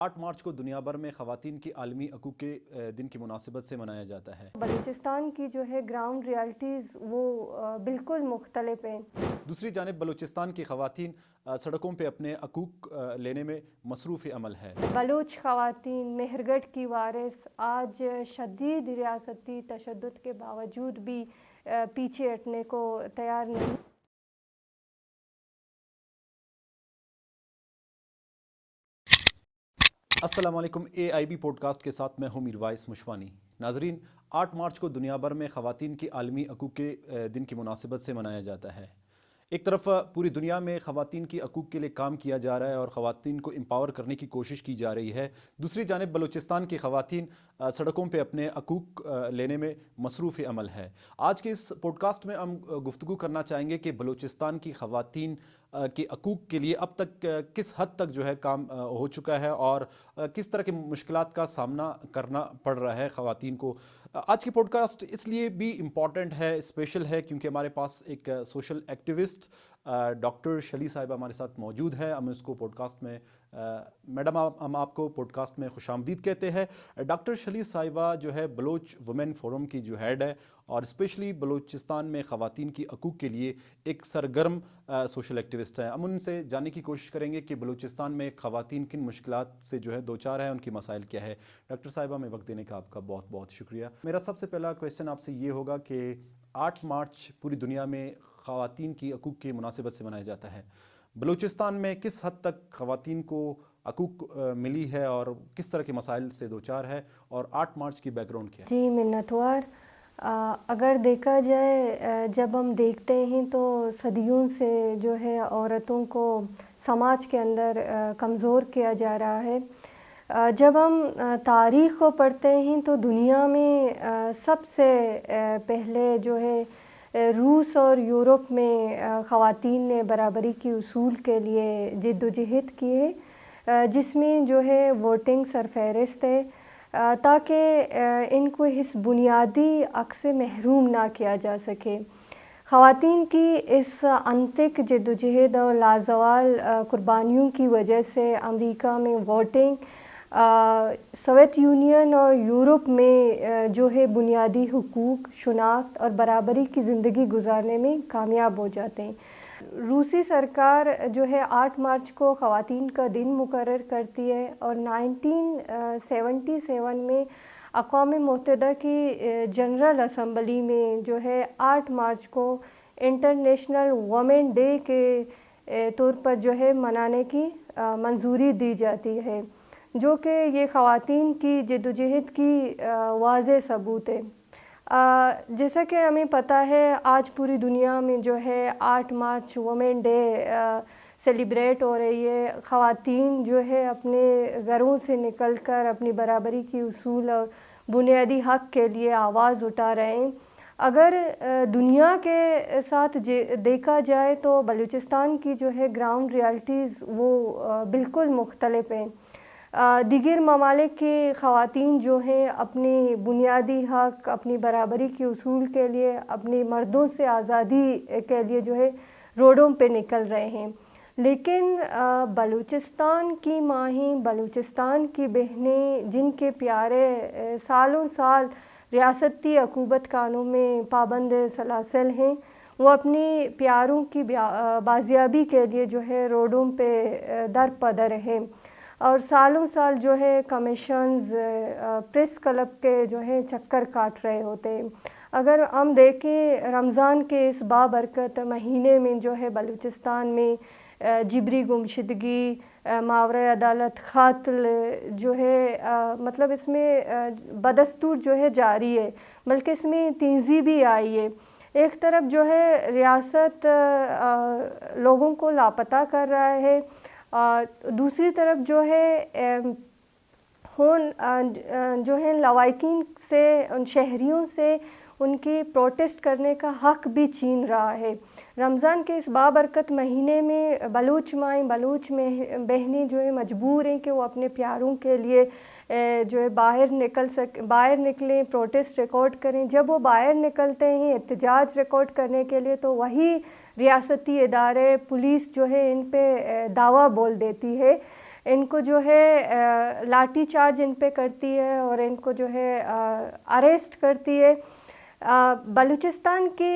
8 مارچ کو دنیا بھر میں خواتین کی عالمی حقوق کے دن کی مناسبت سے منایا جاتا ہے۔ بلوچستان کی جو ہے گراؤنڈ ریالٹیز وہ بالکل مختلف ہیں۔ دوسری جانب بلوچستان کی خواتین سڑکوں پہ اپنے حقوق لینے میں مصروف عمل ہے۔ بلوچ خواتین مہرگڑھ کی وارث آج شدید ریاستی تشدد کے باوجود بھی پیچھے ہٹنے کو تیار نہیں۔ السلام علیکم، AIB پوڈ کاسٹ کے ساتھ میں ہوں میروائس مشوانی۔ ناظرین، 8 مارچ کو دنیا بھر میں خواتین کی عالمی حقوق کے دن کی مناسبت سے منایا جاتا ہے۔ ایک طرف پوری دنیا میں خواتین کی حقوق کے لیے کام کیا جا رہا ہے اور خواتین کو امپاور کرنے کی کوشش کی جا رہی ہے، دوسری جانب بلوچستان کی خواتین سڑکوں پہ اپنے حقوق لینے میں مصروف عمل ہے۔ آج کے اس پوڈ کاسٹ میں ہم گفتگو کرنا چاہیں گے کہ بلوچستان کی خواتین کے حقوق کے لیے اب تک کس حد تک جو ہے کام ہو چکا ہے اور کس طرح کی مشکلات کا سامنا کرنا پڑ رہا ہے خواتین کو۔ آج کی پوڈ کاسٹ اس لیے بھی امپورٹنٹ ہے، اسپیشل ہے، کیونکہ ہمارے پاس ایک سوشل ایکٹیوسٹ ڈاکٹر شلی صاحبہ ہمارے ساتھ موجود ہے۔ ہم اس کو پوڈ کاسٹ میں میڈم ہم آپ کو پوڈ کاسٹ میں خوش آمدید کہتے ہیں۔ ڈاکٹر شلی صاحبہ جو ہے بلوچ وومن فورم کی جو ہیڈ ہے اور اسپیشلی بلوچستان میں خواتین کی حقوق کے لیے ایک سرگرم سوشل ایکٹیوسٹ ہے۔ ہم ان سے جاننے کی کوشش کریں گے کہ بلوچستان میں خواتین کن مشکلات سے جو ہے دوچار ہے، ان کی مسائل کیا ہے۔ ڈاکٹر صاحبہ، میں وقت دینے کا آپ کا بہت بہت شکریہ۔ میرا سب سے پہلا کویسچن آپ سے یہ ہوگا کہ 8 مارچ پوری دنیا میں خواتین کی حقوق کی مناسبت سے منایا جاتا ہے۔ بلوچستان میں کس حد تک خواتین کو حقوق ملی ہے اور کس طرح کے مسائل سے دوچار ہے، اور 8 مارچ کی بیک گراؤنڈ کیا ہے؟ جی منتوار، اگر دیکھا جائے، جب ہم دیکھتے ہیں تو صدیوں سے جو ہے عورتوں کو سماج کے اندر کمزور کیا جا رہا ہے۔ جب ہم تاریخ کو پڑھتے ہیں تو دنیا میں سب سے پہلے جو ہے روس اور یورپ میں خواتین نے برابری کی اصول کے لیے جد و جہد کی ہے، جس میں جو ہے ووٹنگ سرفہرست ہے تاکہ ان کو اس بنیادی حق سے محروم نہ کیا جا سکے۔ خواتین کی اس انتھک جد و جہد اور لازوال قربانیوں کی وجہ سے امریکہ میں ووٹنگ، سوویت یونین اور یورپ میں جو ہے بنیادی حقوق، شناخت اور برابری کی زندگی گزارنے میں کامیاب ہو جاتے ہیں۔ روسی سرکار جو ہے 8 مارچ کو خواتین کا دن مقرر کرتی ہے اور 1977 میں اقوام متحدہ کی جنرل اسمبلی میں جو ہے 8 مارچ کو انٹرنیشنل وومن ڈے کے طور پر جو ہے منانے کی منظوری دی جاتی ہے، جو کہ یہ خواتین کی جد و جہد کی واضح ثبوت ہے۔ جیسا کہ ہمیں پتہ ہے، آج پوری دنیا میں جو ہے 8 مارچ وومن ڈے سیلیبریٹ ہو رہی ہے۔ خواتین جو ہے اپنے گھروں سے نکل کر اپنی برابری کی اصول اور بنیادی حق کے لیے آواز اٹھا رہے ہیں۔ اگر دنیا کے ساتھ دیکھا جائے تو بلوچستان کی جو ہے گراؤنڈ ریالٹیز وہ بالکل مختلف ہیں۔ دیگر ممالک کی خواتین جو ہیں اپنی بنیادی حق، اپنی برابری کے اصول کے لیے، اپنی مردوں سے آزادی کے لیے جو ہے روڈوں پہ نکل رہے ہیں، لیکن بلوچستان کی مائیں، بلوچستان کی بہنیں، جن کے پیارے سالوں سال ریاستی حکومت خانوں میں پابند سلاسل ہیں، وہ اپنی پیاروں کی بازیابی کے لیے جو ہے روڈوں پہ در پدر ہیں اور سالوں سال جو ہے کمیشنز، پریس کلب کے جو ہے چکر کاٹ رہے ہوتے ہیں۔ اگر ہم دیکھیں رمضان کے اس بابرکت مہینے میں جو ہے بلوچستان میں جبری گمشدگی، ماورا عدالت قتل جو ہے مطلب اس میں بدستور جو ہے جاری ہے، بلکہ اس میں تیزی بھی آئی ہے۔ ایک طرف جو ہے ریاست لوگوں کو لاپتہ کر رہا ہے، دوسری طرف جو ہے جو ہے لواحقین سے، ان شہریوں سے ان کی پروٹیسٹ کرنے کا حق بھی چھین رہا ہے۔ رمضان کے اس بابرکت مہینے میں بلوچ مائیں، بلوچ بہنیں جو ہے مجبور ہیں کہ وہ اپنے پیاروں کے لیے جو ہے باہر نکلیں، پروٹیسٹ ریکارڈ کریں۔ جب وہ باہر نکلتے ہیں احتجاج ریکارڈ کرنے کے لیے تو وہی ریاستی ادارے، پولیس جو ہے ان پہ دعویٰ بول دیتی ہے ان کو جو ہے لاٹھی چارج ان پہ کرتی ہے اور ان کو جو ہے اریسٹ کرتی ہے. بلوچستان کی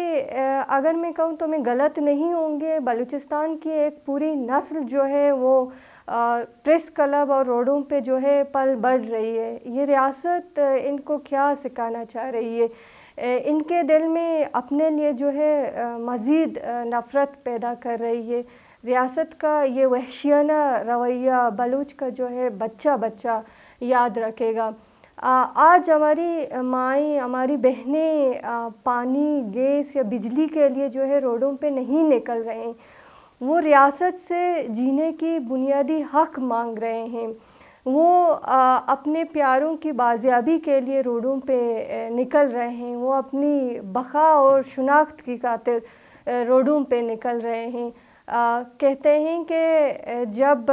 اگر میں کہوں تو میں غلط نہیں ہوں گے، بلوچستان کی ایک پوری نسل جو ہے وہ پریس کلب اور روڈوں پہ جو ہے پل بڑھ رہی ہے. یہ ریاست ان کو کیا سکھانا چاہ رہی ہے؟ ان کے دل میں اپنے لیے جو ہے مزید نفرت پیدا کر رہی ہے. ریاست کا یہ وحشیانہ رویہ بلوچ کا جو ہے بچہ یاد رکھے گا. آج ہماری مائیں، ہماری بہنیں پانی، گیس یا بجلی کے لیے جو ہے روڈوں پہ نہیں نکل رہے ہیں. وہ ریاست سے جینے کی بنیادی حق مانگ رہے ہیں. وہ اپنے پیاروں کی بازیابی کے لیے روڈوں پہ نکل رہے ہیں. وہ اپنی بقا اور شناخت کی خاطر روڈوں پہ نکل رہے ہیں. کہتے ہیں کہ جب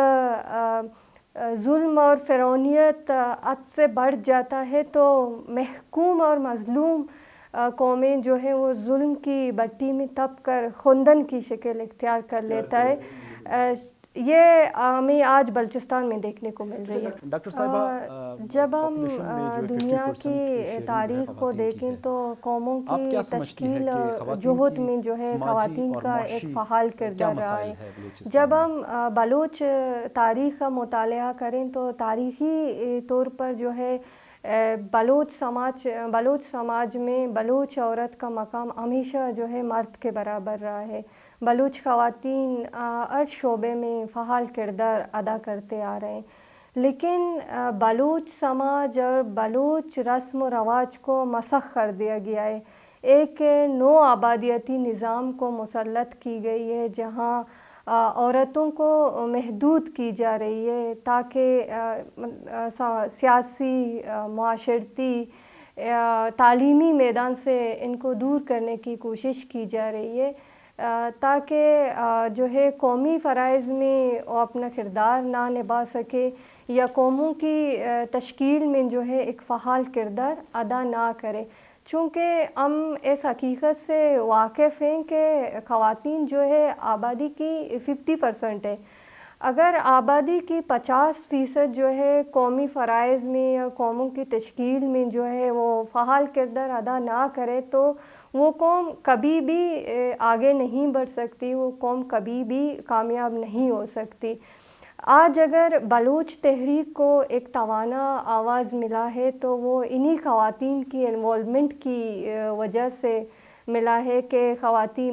ظلم اور فرعونیت حد سے بڑھ جاتا ہے تو محکوم اور مظلوم قومیں جو ہیں وہ ظلم کی بٹی میں تپ کر خندن کی شکل اختیار کر لیتا ہے. یہ ہمیں آج بلوچستان میں دیکھنے کو مل رہی ہے. ڈاکٹر صاحبہ، جب ہم دنیا کی تاریخ کو دیکھیں تو قوموں کی تشکیل جہد میں جو ہے خواتین کا ایک فعال کردار رہا ہے. جب ہم بلوچ تاریخ کا مطالعہ کریں تو تاریخی طور پر جو ہے بلوچ سماج میں بلوچ عورت کا مقام ہمیشہ جو ہے مرد کے برابر رہا ہے. بلوچ خواتین ہر شعبے میں فعال کردار ادا کرتے آ رہے ہیں. لیکن بلوچ سماج اور بلوچ رسم و رواج کو مسخ کر دیا گیا ہے. ایک نو آبادیاتی نظام کو مسلط کی گئی ہے جہاں عورتوں کو محدود کی جا رہی ہے تاکہ سیاسی، معاشرتی، تعلیمی میدان سے ان کو دور کرنے کی کوشش کی جا رہی ہے تاکہ جو ہے قومی فرائض میں وہ اپنا کردار نہ نبھا سکے یا قوموں کی تشکیل میں جو ہے ایک فعال کردار ادا نہ کرے. چونکہ ہم اس حقیقت سے واقف ہیں کہ خواتین جو ہے آبادی کی 50% ہے. اگر آبادی کی 50% جو ہے قومی فرائض میں یا قوموں کی تشکیل میں جو ہے وہ فعال کردار ادا نہ کرے تو وہ قوم کبھی بھی آگے نہیں بڑھ سکتی، وہ قوم کبھی بھی کامیاب نہیں ہو سکتی. آج اگر بلوچ تحریک کو ایک توانا آواز ملا ہے تو وہ انہی خواتین کی انوالومنٹ کی وجہ سے ملا ہے کہ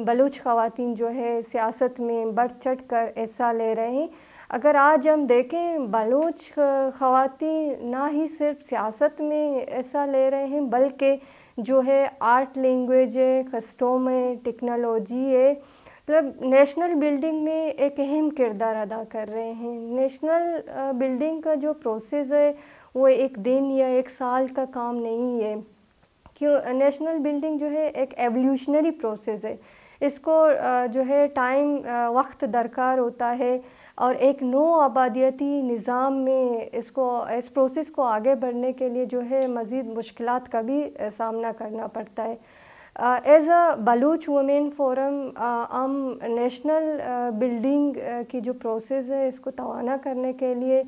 بلوچ خواتین جو ہے سیاست میں بڑھ چڑھ کر حصہ لے رہے ہیں. اگر آج ہم دیکھیں بلوچ خواتین نہ ہی صرف سیاست میں حصہ لے رہے ہیں بلکہ جو ہے آرٹ، لینگویج ہے، کسٹم ہے، ٹیکنالوجی ہے، مطلب نیشنل بلڈنگ میں ایک اہم کردار ادا کر رہے ہیں. نیشنل بلڈنگ کا جو پروسیس ہے وہ ایک دن یا ایک سال کا کام نہیں ہے. نیشنل بلڈنگ جو ہے ایک ایولیوشنری پروسیس ہے. اس کو جو ہے وقت درکار ہوتا ہے اور ایک نو آبادیاتی نظام میں اس پروسیس کو آگے بڑھنے کے لیے جو ہے مزید مشکلات کا بھی سامنا کرنا پڑتا ہے. As a Baloch women forum ہم نیشنل بلڈنگ کی جو پروسیس ہے اس کو توانا کرنے کے لیے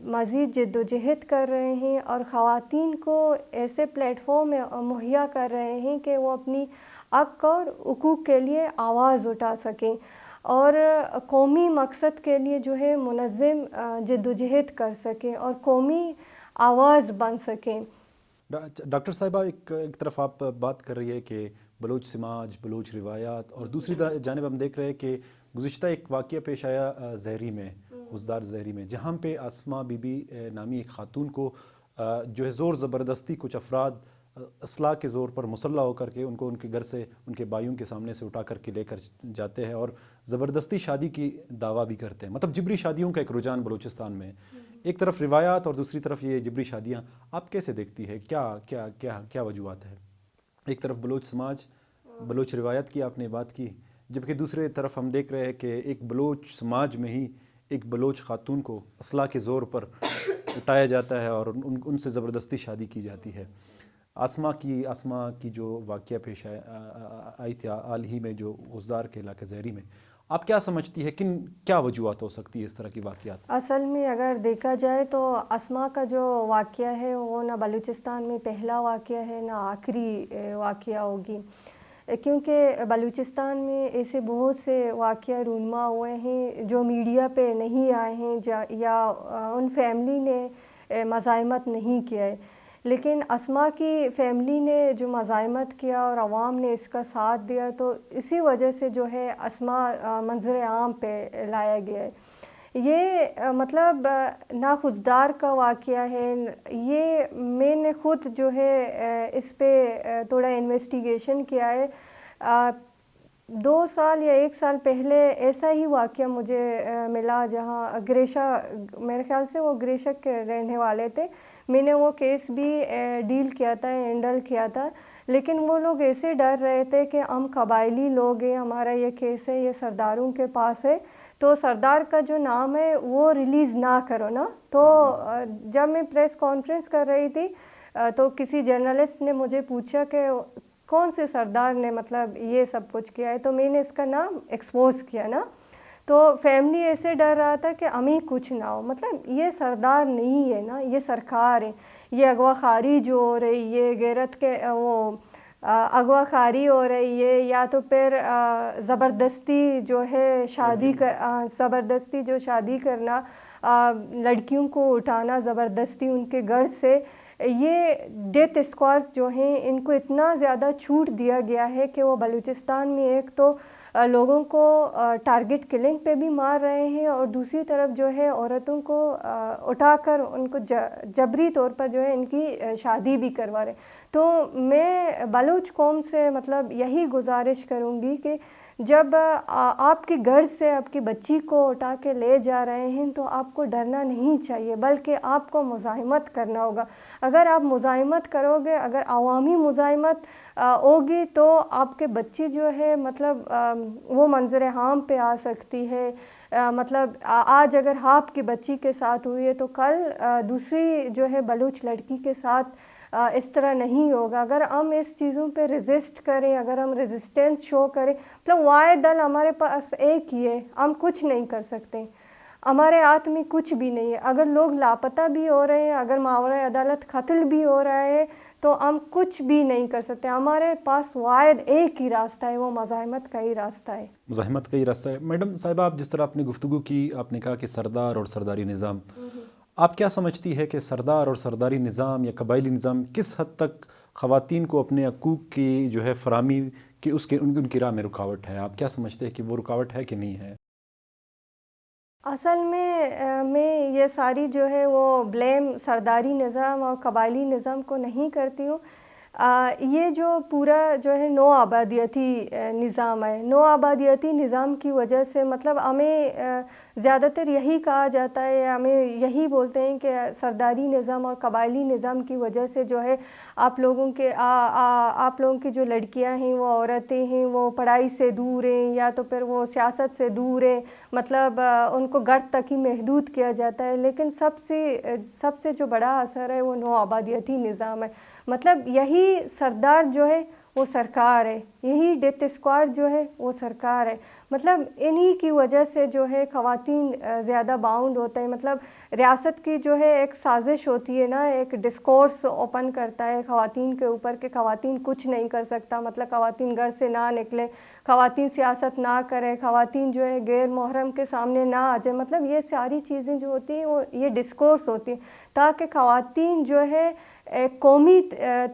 مزید جد و جہد کر رہے ہیں اور خواتین کو ایسے پلیٹ فارم مہیا کر رہے ہیں کہ وہ اپنی حق اور حقوق کے لیے آواز اٹھا سکیں اور قومی مقصد کے لیے جو ہے منظم جد و جہد کر سکیں اور قومی آواز بن سکیں. ڈاکٹر صاحبہ، ایک طرف آپ بات کر رہی ہے کہ بلوچ سماج، بلوچ روایات، اور دوسری جانب ہم دیکھ رہے ہیں کہ گزشتہ ایک واقعہ پیش آیا زہری میں، حزدار زہری میں، جہاں پہ آسمہ بی بی نامی ایک خاتون کو جو ہے زور زبردستی کچھ افراد اسلحہ کے زور پر مسلح ہو کر کے ان کو ان کے گھر سے، ان کے بھائیوں کے سامنے سے اٹھا کر کے لے کر جاتے ہیں اور زبردستی شادی کی دعویٰ بھی کرتے ہیں. مطلب جبری شادیوں کا ایک رجحان بلوچستان میں، ایک طرف روایات اور دوسری طرف یہ جبری شادیاں. آپ کیسے دیکھتی ہے؟ کیا وجوہات ہے؟ ایک طرف بلوچ سماج، بلوچ روایت کی آپ نے بات کی، جبکہ دوسرے طرف ہم دیکھ رہے ہیں کہ ایک بلوچ سماج میں ہی ایک بلوچ خاتون کو اسلحہ کے زور پر اٹھایا جاتا ہے اور ان سے زبردستی شادی کی جاتی ہے. آسمہ کی جو واقعہ پیش آئی تھی حال ہی میں، جو غزار کے علاقہ زہری میں، آپ کیا سمجھتی ہے کیا وجوہات ہو سکتی ہے اس طرح کی واقعات؟ اصل میں اگر دیکھا جائے تو اسما کا جو واقعہ ہے وہ نہ بلوچستان میں پہلا واقعہ ہے نہ آخری واقعہ ہوگی، کیونکہ بلوچستان میں ایسے بہت سے واقعہ رونما ہوئے ہیں جو میڈیا پہ نہیں آئے ہیں یا ان فیملی نے مزاحمت نہیں کیا ہے، لیکن اسما کی فیملی نے جو مزاحمت کیا اور عوام نے اس کا ساتھ دیا، تو اسی وجہ سے جو ہے اسما منظر عام پہ لایا گیا ہے۔ یہ مطلب ناخوشدار کا واقعہ ہے۔ یہ میں نے خود جو ہے اس پہ تھوڑا انویسٹیگیشن کیا ہے۔ 2 سال یا 1 سال پہلے ایسا ہی واقعہ مجھے ملا جہاں گریشہ، میرے خیال سے وہ گریشہ کے رہنے والے تھے، میں نے وہ کیس بھی ڈیل کیا تھا، ہینڈل کیا تھا، لیکن وہ لوگ ایسے ڈر رہے تھے کہ ہم قبائلی لوگ ہیں، ہمارا یہ کیس ہے، یہ سرداروں کے پاس ہے، تو سردار کا جو نام ہے وہ ریلیز نہ کرو نا۔ تو جب میں پریس کانفرنس کر رہی تھی تو کسی جرنلسٹ نے مجھے پوچھا کہ کون سے سردار نے مطلب یہ سب کچھ کیا ہے، تو میں نے اس کا نام ایکسپوز کیا نا۔ تو فیملی ایسے ڈر رہا تھا کہ ہمیں کچھ نہ ہو، مطلب یہ سردار نہیں ہے نا، یہ سرکار ہے، یہ اغوا خاری جو ہو رہی ہے، غیرت کے وہ اغوا خاری ہو رہی ہے، یا تو پھر زبردستی جو ہے زبردستی جو شادی کرنا، لڑکیوں کو اٹھانا زبردستی ان کے گھر سے، یہ ڈیتھ اسکواڈز جو ہیں ان کو اتنا زیادہ چھوٹ دیا گیا ہے کہ وہ بلوچستان میں ایک تو لوگوں کو ٹارگٹ کلنگ پہ بھی مار رہے ہیں، اور دوسری طرف جو ہے عورتوں کو اٹھا کر ان کو جبری طور پر جو ہے ان کی شادی بھی کروا رہے ہیں۔ تو میں بلوچ قوم سے مطلب یہی گزارش کروں گی کہ جب آپ کے گھر سے آپ کی بچی کو اٹھا کے لے جا رہے ہیں تو آپ کو ڈرنا نہیں چاہیے، بلکہ آپ کو مزاحمت کرنا ہوگا۔ اگر آپ مزاحمت کرو گے، اگر عوامی مزاحمت ہوگی تو آپ کے بچی جو ہے مطلب وہ منظر عام پہ آ سکتی ہے۔ مطلب آج اگر آپ کی بچی کے ساتھ ہوئی ہے تو کل دوسری جو ہے بلوچ لڑکی کے ساتھ اس طرح نہیں ہوگا۔ اگر ہم اس چیزوں پہ ریزسٹ کریں، اگر ہم ریزسٹنس شو کریں، مطلب واحد دل ہمارے پاس ایک ہی ہے، ہم کچھ نہیں کر سکتے، ہمارے ہاتھ میں کچھ بھی نہیں ہے۔ اگر لوگ لاپتہ بھی ہو رہے ہیں، اگر ماورائے عدالت قتل بھی ہو رہا ہے تو ہم کچھ بھی نہیں کر سکتے، ہمارے پاس واحد ایک ہی راستہ ہے، وہ مزاحمت کا ہی راستہ ہے۔ مزاحمت کا ہی راستہ ہے۔ میڈم صاحبہ، آپ جس طرح آپ نے گفتگو کی، آپ نے کہا کہ سردار اور سرداری نظام، آپ کیا سمجھتی ہے کہ سردار اور سرداری نظام یا قبائلی نظام کس حد تک خواتین کو اپنے حقوق کی جو ہے فراہمی کی ان کی راہ میں رکاوٹ ہے؟ آپ کیا سمجھتے ہیں کہ وہ رکاوٹ ہے کہ نہیں ہے؟ اصل میں یہ ساری جو ہے وہ بلیم سرداری نظام اور قبائلی نظام کو نہیں کرتی ہوں۔ یہ جو پورا جو ہے نو آبادیاتی نظام ہے، نو آبادیاتی نظام کی وجہ سے مطلب ہمیں زیادہ تر یہی کہا جاتا ہے، ہمیں یہی بولتے ہیں کہ سرداری نظام اور قبائلی نظام کی وجہ سے جو ہے آپ لوگوں کی جو لڑکیاں ہیں، وہ عورتیں ہیں، وہ پڑھائی سے دور ہیں، یا تو پھر وہ سیاست سے دور ہیں، مطلب ان کو گھر تک ہی محدود کیا جاتا ہے۔ لیکن سب سے جو بڑا اثر ہے وہ نو آبادیاتی نظام ہے۔ مطلب یہی سردار جو ہے وہ سرکار ہے، یہی ڈیتھ اسکواڈ جو ہے وہ سرکار ہے۔ مطلب انہی کی وجہ سے جو ہے خواتین زیادہ باؤنڈ ہوتے ہیں۔ مطلب ریاست کی جو ہے ایک سازش ہوتی ہے نا، ایک ڈسکورس اوپن کرتا ہے خواتین کے اوپر کہ خواتین کچھ نہیں کر سکتا، مطلب خواتین گھر سے نہ نکلے، خواتین سیاست نہ کرے، خواتین جو ہے غیر محرم کے سامنے نہ آ جائے۔ مطلب یہ ساری چیزیں جو ہوتی ہیں وہ یہ ڈسکورس ہوتی ہیں تاکہ خواتین جو ہے قومی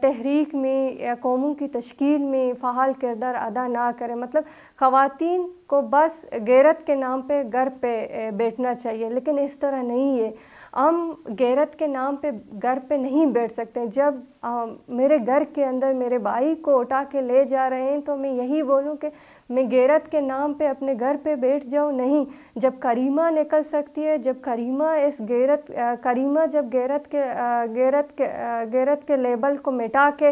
تحریک میں یا قوموں کی تشکیل میں فعال کردار ادا نہ کرے۔ مطلب خواتین کو بس غیرت کے نام پہ گھر پہ بیٹھنا چاہیے، لیکن اس طرح نہیں ہے۔ ہم غیرت کے نام پہ گھر پہ نہیں بیٹھ سکتے۔ جب میرے گھر کے اندر میرے بھائی کو اٹھا کے لے جا رہے ہیں تو میں یہی بولوں کہ میں غیرت کے نام پہ اپنے گھر پہ بیٹھ جاؤں؟ نہیں۔ جب کریمہ نکل سکتی ہے، جب کریمہ جب غیرت کے لیبل کو مٹا کے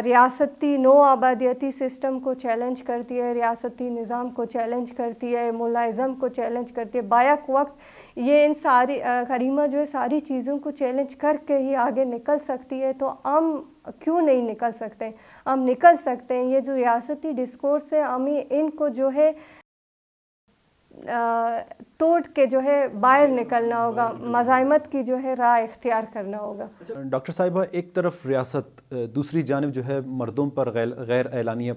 ریاستی نو آبادیاتی سسٹم کو چیلنج کرتی ہے، ریاستی نظام کو چیلنج کرتی ہے، ملازم کو چیلنج کرتی ہے، بیک وقت یہ ان ساری کریمہ جو ہے ساری چیزوں کو چیلنج کر کے ہی آگے نکل سکتی ہے، تو ہم کیوں نہیں نکل سکتے؟ ہم نکل سکتے ہیں۔ یہ جو ریاستی ڈسکورس ہے، ہمیں ان کو جو ہے توڑ کے جو ہے باہر نکلنا ہوگا، مزاحمت کی جو ہے راہ اختیار کرنا ہوگا۔ ڈاکٹر صاحبہ، ایک طرف ریاست، دوسری جانب جو ہے مردوں پر غیر اعلانیہ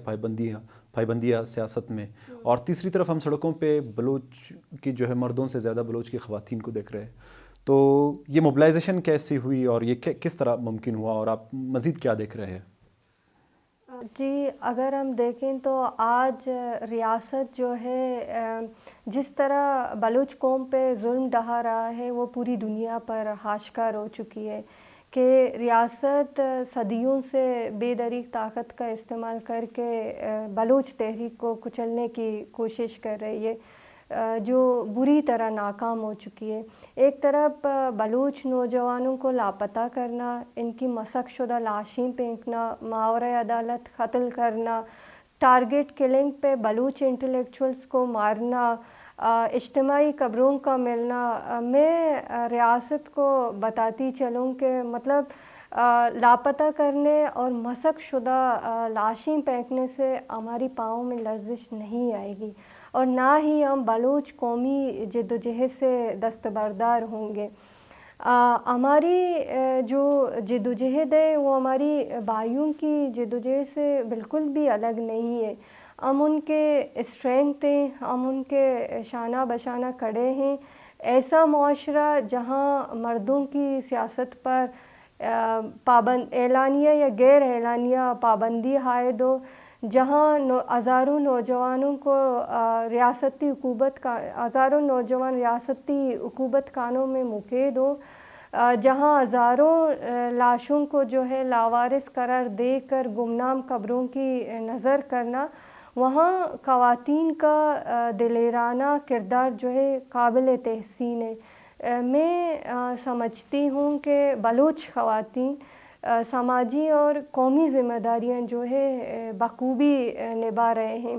پابندیاں سیاست میں، اور تیسری طرف ہم سڑکوں پہ بلوچ کی جو ہے مردوں سے زیادہ بلوچ کی خواتین کو دیکھ رہے ہیں۔ تو یہ موبلائزیشن کیسے ہوئی اور یہ کس طرح ممکن ہوا، اور آپ مزید کیا دیکھ رہے ہیں؟ جی، اگر ہم دیکھیں تو آج ریاست جو ہے جس طرح بلوچ قوم پہ ظلم ڈھا رہا ہے وہ پوری دنیا پر آشکار ہو چکی ہے کہ ریاست صدیوں سے بے دریغ طاقت کا استعمال کر کے بلوچ تحریک کو کچلنے کی کوشش کر رہی ہے، جو بری طرح ناکام ہو چکی ہے۔ ایک طرف بلوچ نوجوانوں کو لاپتہ کرنا، ان کی مسخ شدہ لاشیں پھینکنا، ماورائے عدالت قتل کرنا، ٹارگٹ کلنگ پہ بلوچ انٹلیکچوئلس کو مارنا، اجتماعی قبروں کا ملنا۔ میں ریاست کو بتاتی چلوں کہ مطلب لاپتہ کرنے اور مسخ شدہ لاشیں پھینکنے سے ہماری پاؤں میں لرزش نہیں آئے گی، اور نہ ہی ہم بلوچ قومی جدوجہد سے دستبردار ہوں گے۔ ہماری جو جدوجہد ہے وہ ہماری بھائیوں کی جدوجہد سے بالکل بھی الگ نہیں ہے۔ ہم ان کے اسٹرینتھ ہیں، ہم ان کے شانہ بشانہ کھڑے ہیں۔ ایسا معاشرہ جہاں مردوں کی سیاست پر اعلانیہ یا غیر اعلانیہ پابندی عائد ہو، جہاں ہزاروں نوجوان ریاستی حکومت خانوں میں مقید ہو، جہاں ہزاروں لاشوں کو جو ہے لاوارث قرار دے کر گمنام قبروں کی نظر کرنا، وہاں خواتین کا دلیرانہ کردار جو ہے قابل تحسین ہے۔ میں سمجھتی ہوں کہ بلوچ خواتین سماجی اور قومی ذمہ داریاں جو ہے بخوبی نبھا رہے ہیں۔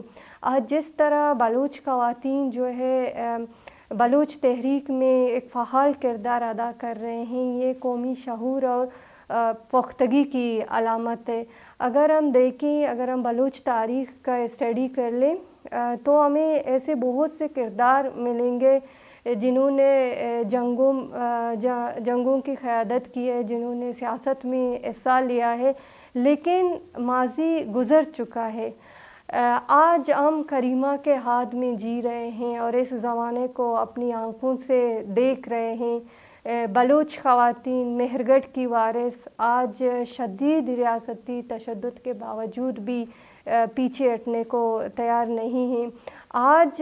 آج جس طرح بلوچ خواتین جو ہے بلوچ تحریک میں ایک فعال کردار ادا کر رہے ہیں، یہ قومی شعور اور پختگی کی علامت ہے۔ اگر ہم دیکھیں، اگر ہم بلوچ تاریخ کا اسٹڈی کر لیں تو ہمیں ایسے بہت سے کردار ملیں گے جنہوں نے جنگوں کی قیادت کی ہے، جنہوں نے سیاست میں حصہ لیا ہے، لیکن ماضی گزر چکا ہے۔ آج ہم کریمہ کے ہاتھ میں جی رہے ہیں اور اس زمانے کو اپنی آنکھوں سے دیکھ رہے ہیں۔ بلوچ خواتین مہرگڑھ کی وارث آج شدید ریاستی تشدد کے باوجود بھی پیچھے ہٹنے کو تیار نہیں ہیں۔ آج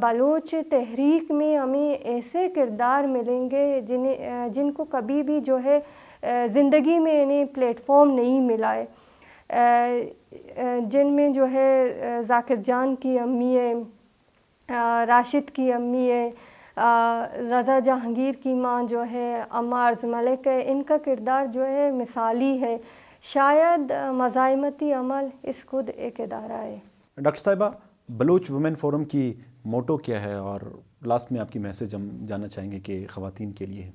بلوچ تحریک میں ہمیں ایسے کردار ملیں گے جن کو کبھی بھی جو ہے زندگی میں انہیں پلیٹ فارم نہیں ملا ہے، جن میں جو ہے ذاکر جان کی امی ہے، راشد کی امی ہے، رضا جہانگیر کی ماں جو ہے اماں ارز ملک ہے۔ ان کا کردار جو ہے مثالی ہے۔ شاید مزاحمتی عمل اس خود ایک ادارہ ہے۔ ڈاکٹر صاحبہ، بلوچ وومن فورم کی موٹو کیا ہے، اور لاسٹ میں آپ کی میسج ہم جاننا چاہیں گے کہ خواتین کے لیے؟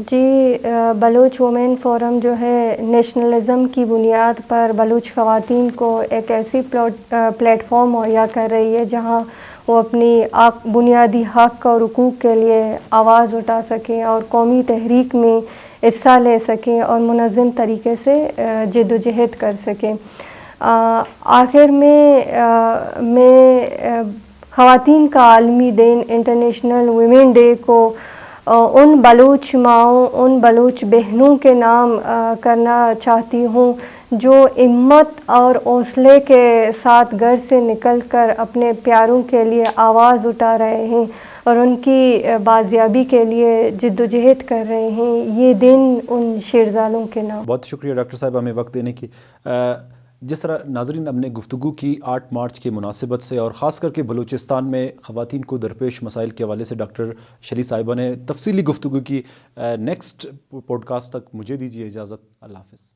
جی، بلوچ وومن فورم جو ہے نیشنلزم کی بنیاد پر بلوچ خواتین کو ایک ایسی پلیٹ فارم مہیا کر رہی ہے جہاں وہ اپنی بنیادی حق اور حقوق کے لیے آواز اٹھا سکیں اور قومی تحریک میں حصہ لے سکیں اور منظم طریقے سے جدوجہد کر سکیں۔ آخر میں خواتین کا عالمی دن انٹرنیشنل ویمن ڈے کو ان بلوچ ماؤں، ان بلوچ بہنوں کے نام کرنا چاہتی ہوں جو ہمت اور حوصلے کے ساتھ گھر سے نکل کر اپنے پیاروں کے لیے آواز اٹھا رہے ہیں اور ان کی بازیابی کے لیے جدوجہد کر رہے ہیں۔ یہ دن ان شیرزادوں کے نام۔ بہت شکریہ ڈاکٹر صاحب ہمیں وقت دینے کی۔ جس طرح ناظرین ہم نے گفتگو کی 8 مارچ کی مناسبت سے، اور خاص کر کے بلوچستان میں خواتین کو درپیش مسائل کے حوالے سے ڈاکٹر شلی صاحبہ نے تفصیلی گفتگو کی۔ نیکسٹ پوڈ کاسٹ تک مجھے دیجیے اجازت۔ اللہ حافظ۔